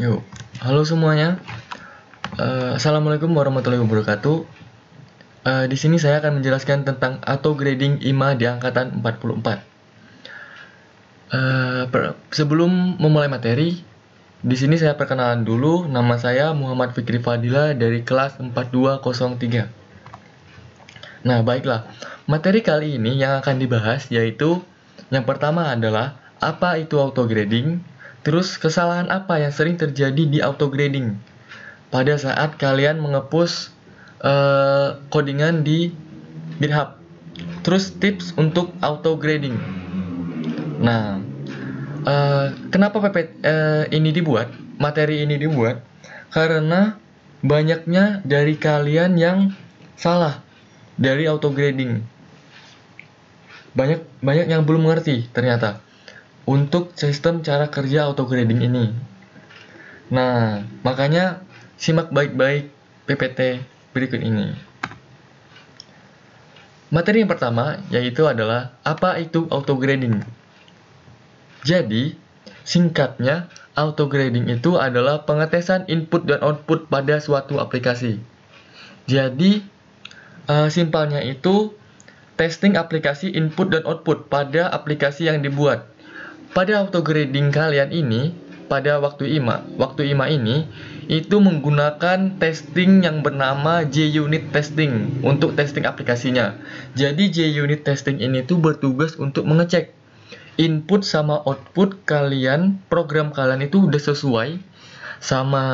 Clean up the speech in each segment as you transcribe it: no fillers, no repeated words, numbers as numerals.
Yuk, halo semuanya. Assalamualaikum warahmatullahi wabarakatuh. Di sini saya akan menjelaskan tentang auto grading IMA di angkatan 44. Sebelum memulai materi, di sini saya perkenalan dulu. Nama saya Muhammad Fikri Fadila dari kelas 4203. Nah, baiklah. Materi kali ini yang akan dibahas yaitu yang pertama adalah apa itu auto grading, terus kesalahan apa yang sering terjadi di auto grading pada saat kalian mengepus codingan di GitHub. Terus tips untuk auto grading. Nah, kenapa ini dibuat? Materi ini dibuat karena banyaknya dari kalian yang salah dari auto grading. Banyak yang belum mengerti ternyata untuk sistem cara kerja auto grading ini. Nah, makanya simak baik-baik PPT berikut ini. Materi yang pertama yaitu adalah apa itu auto grading. Jadi, singkatnya auto grading itu adalah pengetesan input dan output pada suatu aplikasi. Jadi, simpelnya itu testing aplikasi input dan output pada aplikasi yang dibuat. Pada auto grading kalian ini, pada waktu IMA ini itu menggunakan testing yang bernama JUnit testing untuk testing aplikasinya. Jadi JUnit testing ini tuh bertugas untuk mengecek input sama output kalian, program kalian itu udah sesuai sama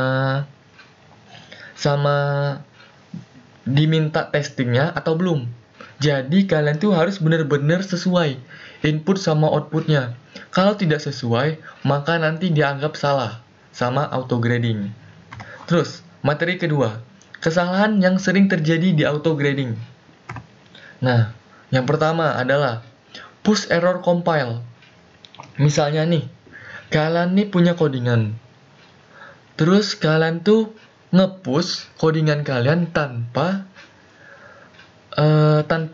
diminta testingnya atau belum. Jadi kalian tuh harus benar-benar sesuai input sama outputnya. Kalau tidak sesuai, maka nanti dianggap salah sama auto grading. Terus, materi kedua, kesalahan yang sering terjadi di auto grading. Nah, yang pertama adalah push error compile. Misalnya nih, kalian nih punya codingan. Terus kalian tuh nge-push codingan kalian tanpa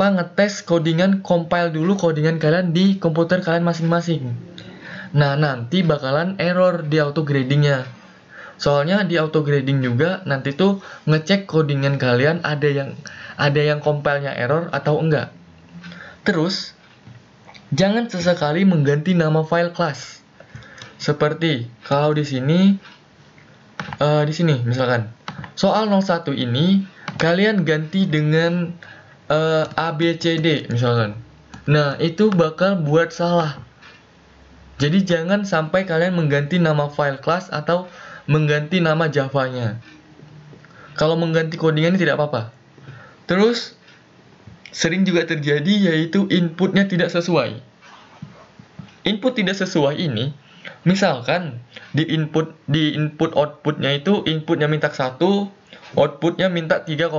ngetes codingan, compile dulu codingan kalian di komputer kalian masing-masing. Nah, nanti bakalan error di auto gradingnya. Soalnya di auto grading juga nanti tuh ngecek codingan kalian ada yang compile-nya error atau enggak. Terus jangan sesekali mengganti nama file class. Seperti kalau di sini misalkan soal 01 ini kalian ganti dengan ABCD misalkan. Nah, itu bakal buat salah. Jadi jangan sampai kalian mengganti nama file class atau mengganti nama Java-nya. Kalau mengganti codingan ini tidak apa-apa. Terus sering juga terjadi yaitu inputnya tidak sesuai. Input tidak sesuai ini, misalkan di input outputnya itu inputnya minta 1, outputnya minta 3,0.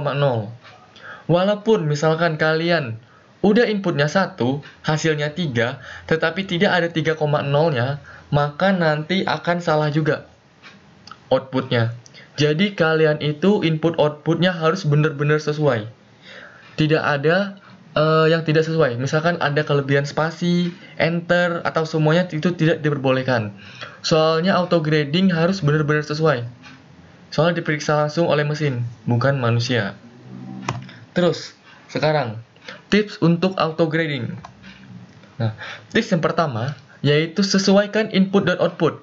Walaupun misalkan kalian udah inputnya 1, hasilnya 3, tetapi tidak ada 3,0-nya, maka nanti akan salah juga outputnya. Jadi kalian itu input outputnya harus benar-benar sesuai. Tidak ada yang tidak sesuai. Misalkan ada kelebihan spasi, enter, atau semuanya itu tidak diperbolehkan. Soalnya auto grading harus benar-benar sesuai. Soalnya diperiksa langsung oleh mesin, bukan manusia. Terus, sekarang tips untuk auto grading. Nah, tips yang pertama yaitu sesuaikan input dan output.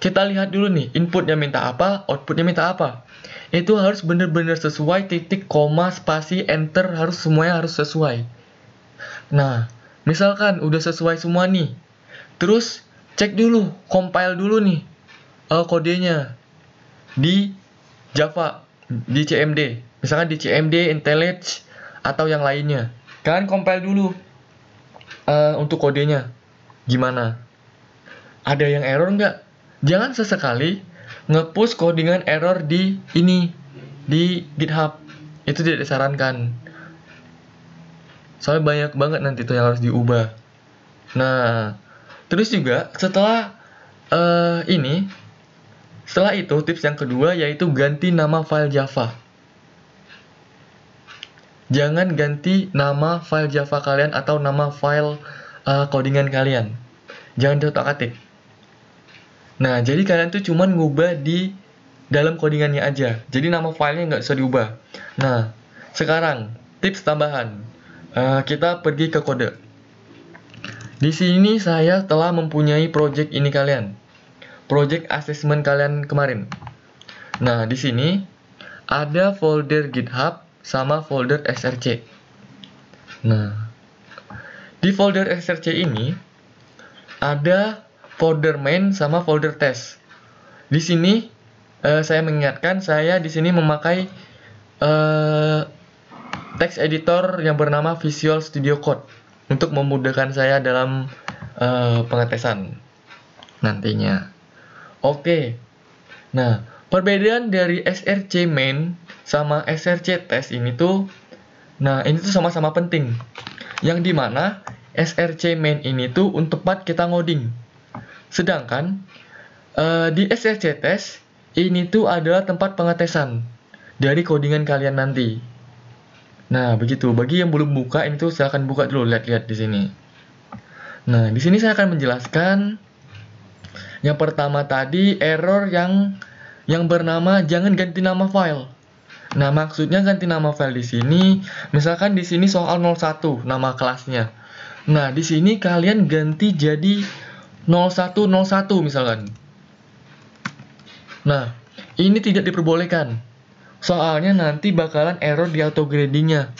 Kita lihat dulu nih, inputnya minta apa, outputnya minta apa. Itu harus benar-benar sesuai, titik, koma, spasi, enter, semuanya harus sesuai. Nah, misalkan udah sesuai semua nih. Terus cek dulu, compile dulu nih kodenya di Java, di CMD. Misalkan di CMD, IntelliJ, atau yang lainnya. Kalian compile dulu untuk kodenya. Gimana? Ada yang error nggak? Jangan sesekali nge-push codingan error di GitHub. Itu tidak disarankan. Soalnya banyak banget nanti tuh yang harus diubah. Nah, terus juga setelah itu tips yang kedua yaitu ganti nama file Java. Jangan ganti nama file Java kalian atau nama file codingan kalian. Jangan diotak-atik. Nah, jadi kalian tuh cuman ngubah di dalam codingannya aja. Jadi nama filenya nggak usah diubah. Nah, sekarang tips tambahan. Kita pergi ke kode. Di sini saya telah mempunyai project ini kalian. Project assessment kalian kemarin. Nah, di sini ada folder GitHub sama folder SRC. Nah, di folder SRC ini ada folder main sama folder test. Di sini saya mengingatkan, saya di sini memakai text editor yang bernama Visual Studio Code untuk memudahkan saya dalam pengetesan nantinya. Oke. Nah, perbedaan dari SRC main sama SRC test ini tuh, nah ini tuh sama-sama penting. Yang dimana SRC main ini tuh untuk tempat kita ngoding. Sedangkan di SRC test ini tuh adalah tempat pengetesan dari codingan kalian nanti. Nah, begitu. Bagi yang belum buka, ini tuh silahkan buka dulu, lihat-lihat di sini. Nah, di sini saya akan menjelaskan yang pertama tadi error yang bernama jangan ganti nama file. Nah, maksudnya ganti nama file di sini, misalkan di sini soal 01 nama kelasnya. Nah, di sini kalian ganti jadi 0101 misalkan. Nah, ini tidak diperbolehkan. Soalnya nanti bakalan error di auto gradingnya.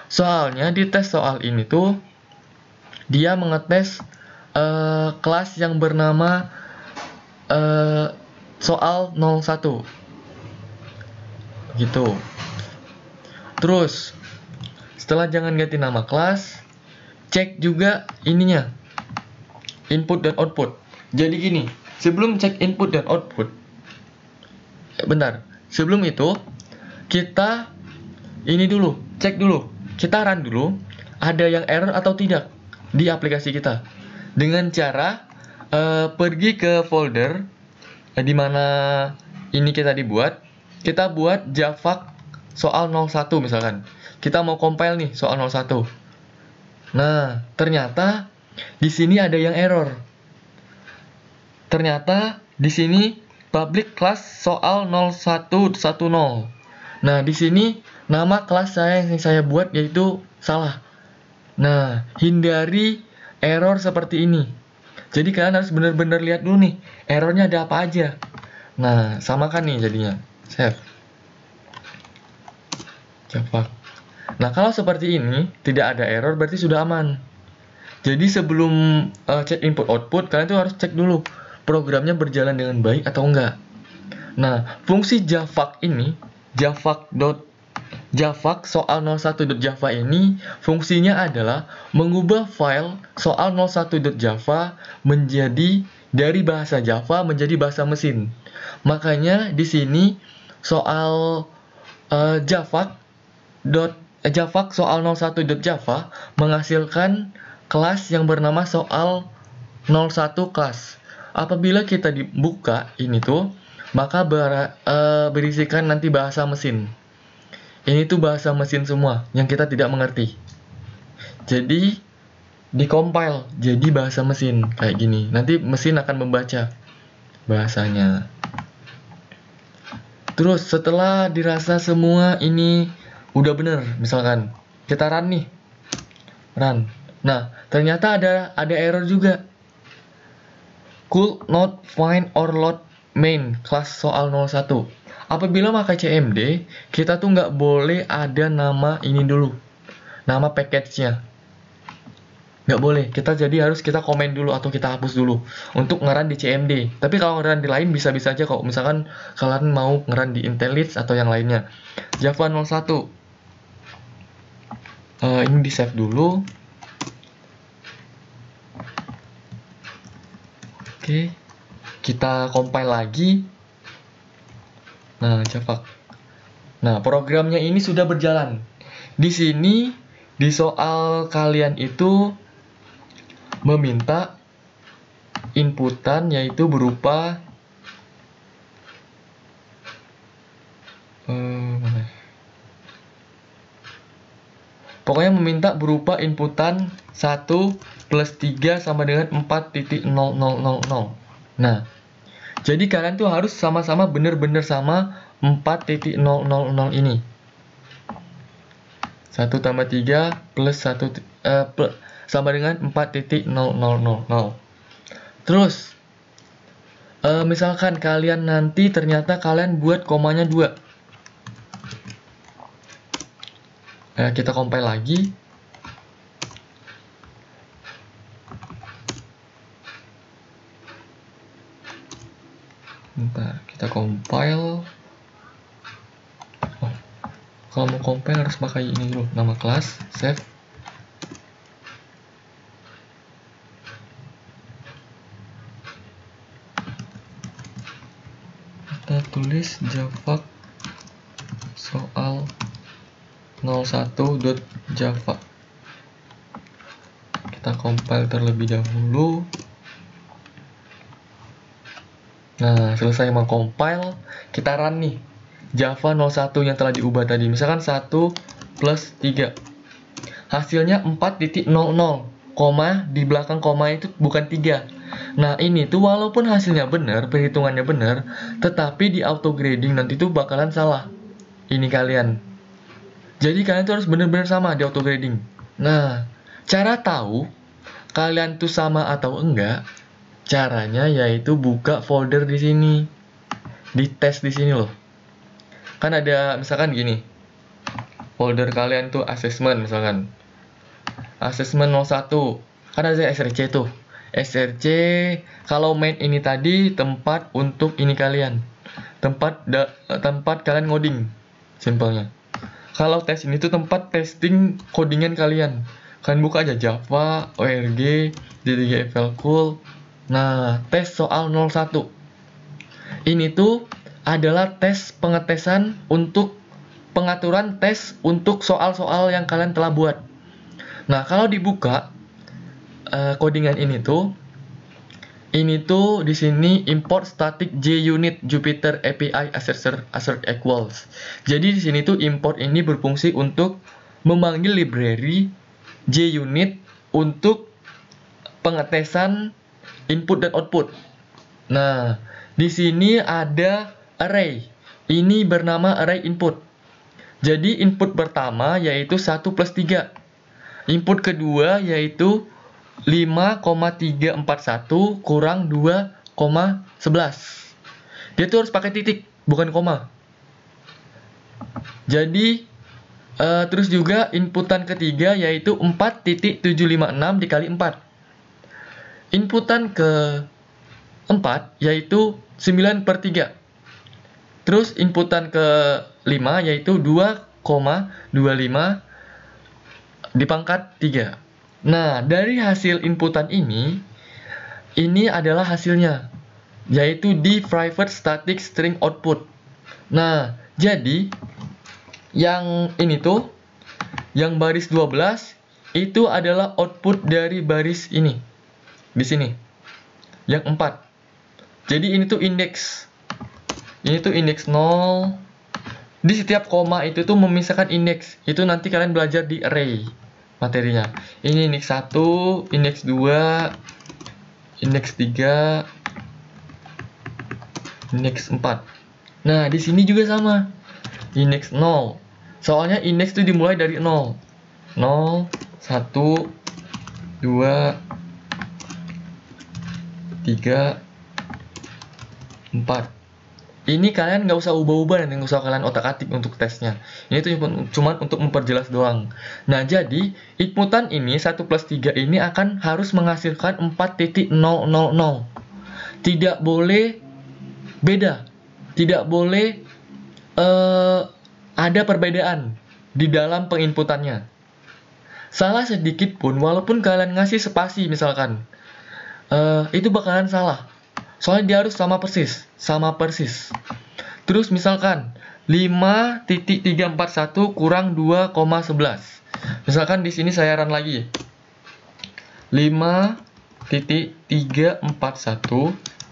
Soalnya di tes soal ini tuh dia mengetes kelas yang bernama soal 01. Gitu. Terus setelah jangan ganti nama kelas, cek juga ininya, input dan output. Jadi gini, sebelum cek input dan output, bentar, sebelum itu kita ini dulu, cek dulu, kita run dulu ada yang error atau tidak di aplikasi kita dengan cara pergi ke folder di mana ini kita dibuat, kita buat Java soal 01 misalkan. Kita mau compile nih soal 01. Nah, ternyata di sini ada yang error. Ternyata di sini public class soal 0110. Nah, di sini nama kelas yang saya buat yaitu salah. Nah, hindari error seperti ini. Jadi kalian harus benar-benar lihat dulu nih, errornya ada apa aja. Nah, samakan nih jadinya. Save. Java. Nah, kalau seperti ini tidak ada error berarti sudah aman. Jadi sebelum cek input output, kalian tuh harus cek dulu programnya berjalan dengan baik atau enggak. Nah, fungsi Java ini, Java soal 01.java ini fungsinya adalah mengubah file soal 01.java menjadi dari bahasa Java menjadi bahasa mesin. Makanya di sini soal Java soal 01.java menghasilkan kelas yang bernama soal 01 kelas. Apabila kita dibuka ini tuh, maka berisikan nanti bahasa mesin. Ini tuh bahasa mesin semua yang kita tidak mengerti. Jadi di-compile jadi bahasa mesin kayak gini. Nanti mesin akan membaca bahasanya. Terus setelah dirasa semua ini udah bener, misalkan kita run nih. Run. Nah, ternyata ada error juga. Could not find or load main kelas soal 01. Apabila pakai CMD, kita tuh nggak boleh ada nama ini dulu, nama package-nya. Nggak boleh, kita komen dulu atau kita hapus dulu untuk ngeran di CMD. Tapi kalau ngeran di lain bisa-bisa aja kok. Misalkan kalian mau ngeran di IntelliJ atau yang lainnya. Java 01. Ini di save dulu. Oke, kita compile lagi. Nah, Java. Nah, programnya ini sudah berjalan. Di sini di soal kalian itu meminta inputan yaitu berupa pokoknya meminta berupa inputan 1 plus 3 sama dengan 4.0000. Nah, Jadi kalian tuh harus sama-sama bener-bener sama 4.000 ini. 1 tambah 3 plus 1 sama dengan 4.000. Terus misalkan kalian nanti ternyata kalian buat komanya 2. Kita compile lagi. Bentar, kita compile. Kalau mau compile harus pakai ini dulu, nama kelas, save. Kita tulis java soal 01.java. Kita compile terlebih dahulu. Nah, selesai mengcompile, kita run nih Java 01 yang telah diubah tadi. Misalkan 1 plus 3. Hasilnya 4.0, koma, di belakang koma itu bukan 3. Nah, ini tuh walaupun hasilnya benar, perhitungannya benar, tetapi di auto grading nanti tuh bakalan salah. Ini kalian. Jadi kalian tuh harus benar-benar sama di auto grading. Nah, cara tahu kalian tuh sama atau enggak, caranya yaitu buka folder di sini, di tes di sini loh. Kan ada misalkan gini, folder kalian tuh assessment misalkan, assessment 01, kan ada SRC tuh. SRC kalau main ini tadi tempat untuk ini kalian, tempat kalian ngoding, simpelnya. Kalau tes ini tuh tempat testing codingan kalian. Kalian buka aja Java, ORG, D3FL Cool. Nah, tes soal 01. Ini tuh adalah tes pengetesan untuk pengaturan tes untuk soal-soal yang kalian telah buat. Nah, kalau dibuka codingan ini tuh di sini import static JUnit Jupyter API assert equals. Jadi di sini tuh import ini berfungsi untuk memanggil library JUnit untuk pengetesan input dan output. Nah, di sini ada array. Ini bernama array input. Jadi input pertama yaitu 1 plus 3. Input kedua yaitu 5,341 kurang 2,11. Dia tuh harus pakai titik, bukan koma. Jadi terus juga inputan ketiga yaitu 4.756 dikali 4. Inputan ke-4 yaitu 9/3. Terus inputan ke-5 yaitu 2,25 dipangkat 3. Nah, dari hasil inputan ini adalah hasilnya, yaitu di private static string output. Nah, jadi yang ini tuh, yang baris 12 itu adalah output dari baris ini. Di sini. Yang 4. Jadi ini tuh indeks. Ini tuh indeks 0. Di setiap koma itu tuh memisahkan indeks. Itu nanti kalian belajar di array materinya. Ini indeks 1, indeks 2, indeks 3, indeks 4. Nah, di sini juga sama. Indeks 0. Soalnya indeks itu dimulai dari 0. 0, 1, 2, 3, 4. Ini kalian nggak usah ubah-ubah, nanti nggak usah kalian otak-atik untuk tesnya. Ini tuh cuma untuk memperjelas doang. Nah, jadi inputan ini 1 plus 3 ini akan harus menghasilkan 4.000. Tidak boleh beda. Tidak boleh ada perbedaan di dalam penginputannya. Salah sedikit pun, walaupun kalian ngasih spasi misalkan, itu bakalan salah. Soalnya dia harus sama persis. Terus misalkan 5.341 kurang 2,11. Misalkan di sini saya run lagi. 5.341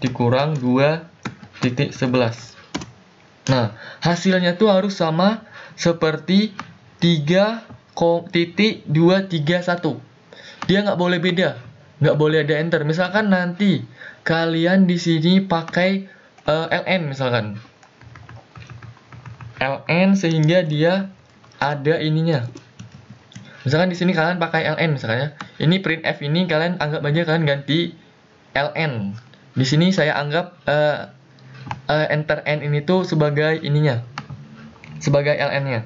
dikurang 2.11. Nah, hasilnya tuh harus sama seperti 3.231. Dia nggak boleh beda. Nggak boleh ada enter. Misalkan nanti kalian di sini pakai ln misalkan. ln sehingga dia ada ininya. Misalkan di sini kalian pakai ln misalkan ya. Ini printf ini kalian anggap aja kalian ganti ln. Di sini saya anggap enter n ini tuh sebagai ininya. Sebagai ln-nya.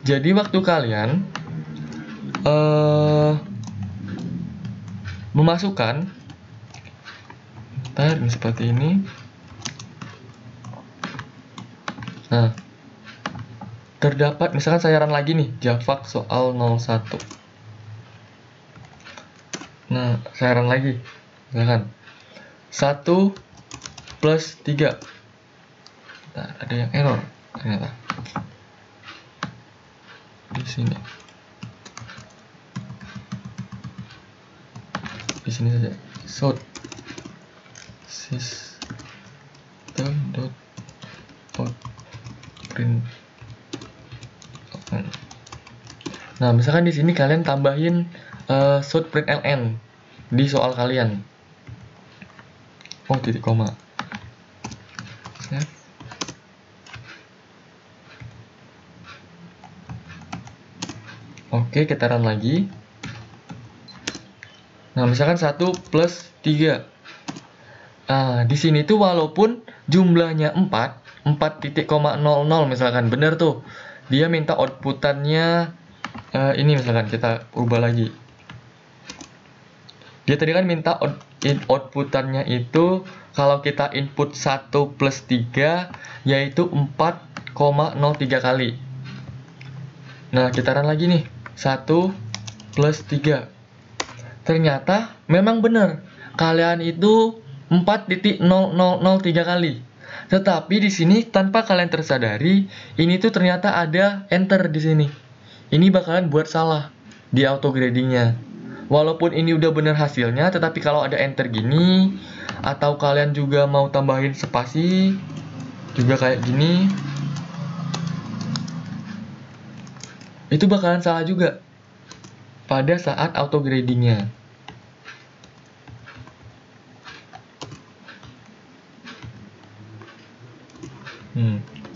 Jadi waktu kalian memasukkan seperti ini. Nah, terdapat misalkan saya run lagi nih Java soal 01. Nah, saya run lagi misalkan 1 plus 3. Nah, ada yang error ternyata di sini saja. Sort system.out.print. Nah, misalkan di sini kalian tambahin sort print ln di soal kalian. Oh, titik koma. Oke, kita run lagi. Nah, misalkan 1 plus 3. Nah, di sini tuh walaupun jumlahnya 4,00 misalkan, bener tuh. Dia minta outputannya ini misalkan, kita ubah lagi. Dia tadi kan minta outputannya itu kalau kita input 1 plus 3 yaitu 4,03 kali. Nah, kita run lagi nih. 1 plus 3. Ternyata memang benar. Kalian itu 4,0003 kali. Tetapi di sini tanpa kalian tersadari, ini tuh ternyata ada enter di sini. Ini bakalan buat salah di auto gradingnya. Walaupun ini udah bener hasilnya, tetapi kalau ada enter gini, atau kalian juga mau tambahin spasi, juga kayak gini, itu bakalan salah juga pada saat auto gradingnya.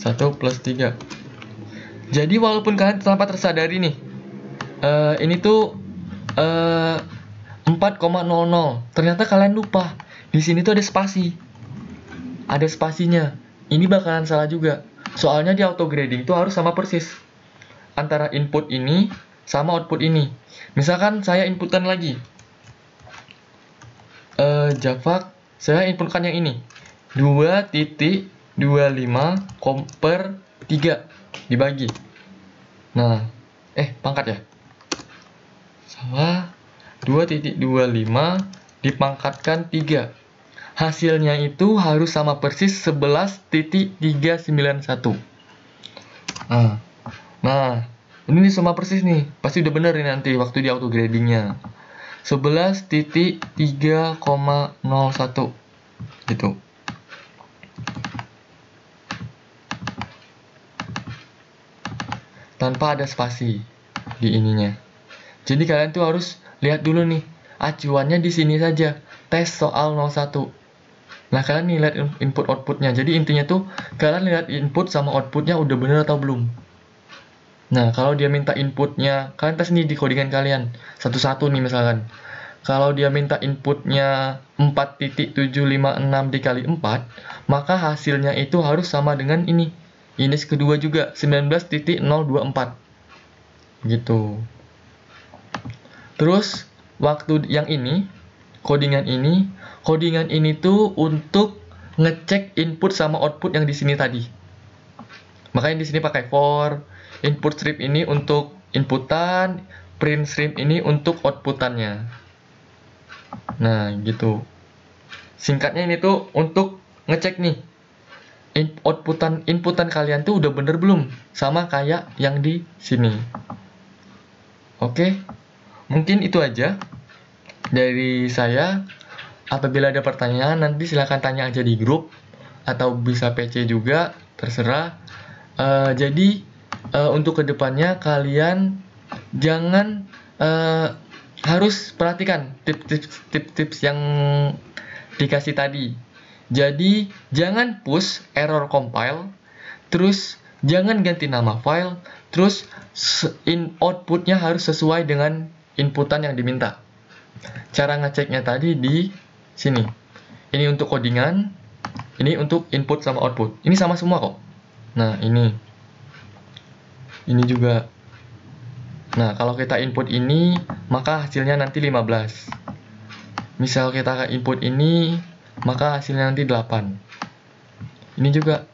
1 plus 3. Jadi walaupun kalian tanpa tersadari nih, ini tuh 4,00. Ternyata kalian lupa. Di sini tuh ada spasi. Ada spasinya. Ini bakalan salah juga. Soalnya di auto grading tuh harus sama persis antara input ini sama output ini. Misalkan saya inputkan lagi Java, saya inputkan yang ini 2.25/3 dibagi. Nah, pangkat ya. Sama 2.25 dipangkatkan 3. Hasilnya itu harus sama persis 11.391. Nah, ini sama persis nih. Pasti udah bener nih nanti waktu di auto gradingnya. 11.3,01 gitu. Tanpa ada spasi di ininya. Jadi kalian tuh harus lihat dulu nih, acuannya di sini saja, tes soal 01. Nah, kalian nih lihat input outputnya. Jadi intinya tuh kalian lihat input sama outputnya udah bener atau belum. Nah, kalau dia minta inputnya, kalian tes nih di codingan kalian satu-satu nih misalkan. Kalau dia minta inputnya 4.756 dikali 4, maka hasilnya itu harus sama dengan ini. Index kedua juga 19.024. Gitu. Terus waktu yang ini, codingan ini tuh untuk ngecek input sama output yang di sini tadi. Makanya di sini pakai for. Input strip ini untuk inputan, print strip ini untuk outputannya. Nah, gitu. Singkatnya ini tuh untuk ngecek nih inputan kalian tuh udah bener belum sama kayak yang di sini. Oke. Mungkin itu aja dari saya. Apabila ada pertanyaan nanti silahkan tanya aja di grup atau bisa PC juga, terserah. Jadi untuk kedepannya kalian jangan harus perhatikan tips-tips yang dikasih tadi. Jadi jangan push error compile, terus jangan ganti nama file, terus outputnya harus sesuai dengan inputan yang diminta. Cara ngeceknya tadi di sini. Ini untuk codingan, ini untuk input sama output. Ini sama semua kok. Nah, ini juga. Nah, kalau kita input ini, maka hasilnya nanti 15. Misal kita input ini, maka hasilnya nanti 8. Ini juga.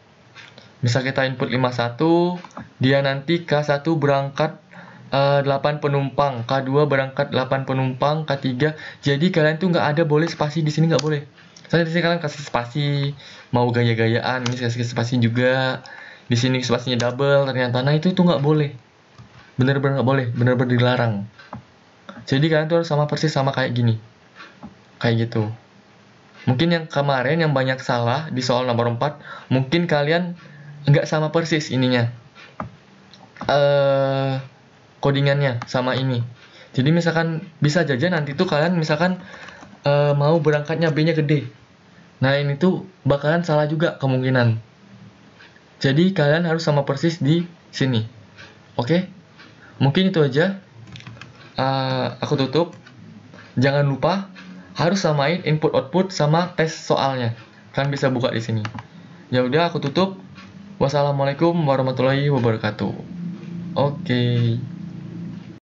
Misal kita input 51, dia nanti K1 berangkat 8 penumpang, K2 berangkat 8 penumpang, K3. Jadi kalian tuh nggak ada boleh spasi di sini, nggak boleh. Soalnya di sini kalian kasih spasi, mau gaya-gayaan, ini kasih spasi juga. Di sini spasinya double, ternyata. Nah, itu tuh nggak boleh. Bener-bener nggak boleh, bener-bener dilarang. Jadi kalian tuh harus sama persis sama kayak gini. Kayak gitu. Mungkin yang kemarin yang banyak salah di soal nomor 4, mungkin kalian nggak sama persis ininya. Codingannya sama ini. Jadi misalkan bisa jajan nanti tuh kalian misalkan mau berangkatnya B-nya gede. Nah, ini tuh bakalan salah juga kemungkinan. Jadi kalian harus sama persis di sini. Oke? Mungkin itu aja. Aku tutup. Jangan lupa harus samain input output sama tes soalnya. Kalian bisa buka di sini. Ya udah, aku tutup. Wassalamualaikum warahmatullahi wabarakatuh. Oke.